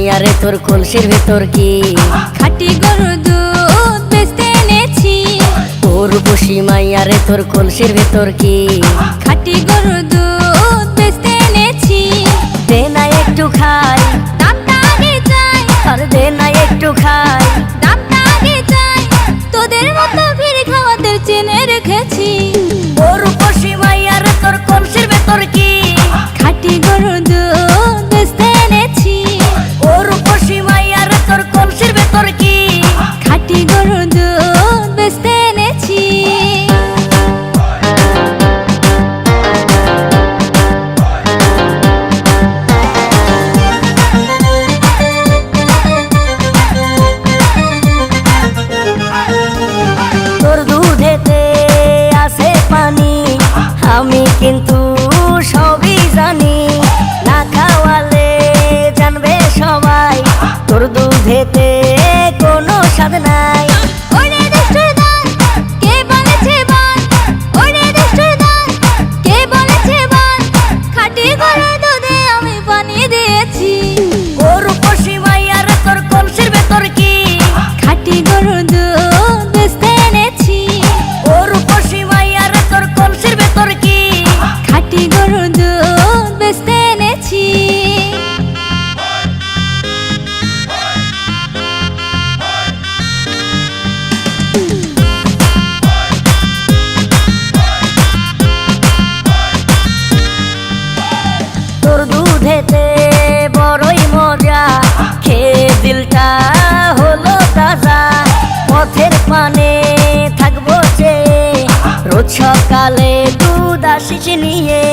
মাইয়া রে তোর কলসির ভেতর কি খাঁটি গরুর দুধ বেচতে এনেছি। উর্বশী মাইয়া রে তোর কলসির ভেতর কি খাঁটি গরুর দুধ বেচতে এনেছি। দে না একটু খাই, দামটা আগে চাই, আর দে না একটু খাই। দামটা আগে চাই, তোদের মতো ভিড় খাওয়াদের চেনে রেখেছি। উর্বশী মাইয়া রে তোর কলসির ভেতর কি খাঁটি গরুর দুধ বেচতে এনেছি। উর্বশী মাইয়া রে তোর কলসির ভেতর কি খাঁটি গরুর দুধ বেচতে এনেছি। তোর দুধেতে আছে পানি, আমি কিন্তু সবই জানি। না খাওয়ালে জানবে সবাই তোর দুধেতে কোনো স্বাদ নাই। ওরে দুষ্টুর দল, কে বলেছে বল? ওরে দুষ্টুর দল, কে বলেছে বল? খাঁটি গরুর দুধে আমি পানি দিয়েছি। উর্বশী মাইয়া রে তোর কলসির ভেতর কি খাঁটি গরুর দুধ বেচতে এনেছি। উর্বশী মাইয়া রে তোর কলসির ভেতর কি খাঁটি গরুর দুধ বেচতে এনেছি। তোর দুধেতে বড়ই মজা, খেয়ে দিলটা হলো তাজা। পথের পানে থাকবো চেয়ে, রোজ সকালে দুধ আসিস নিয়ে।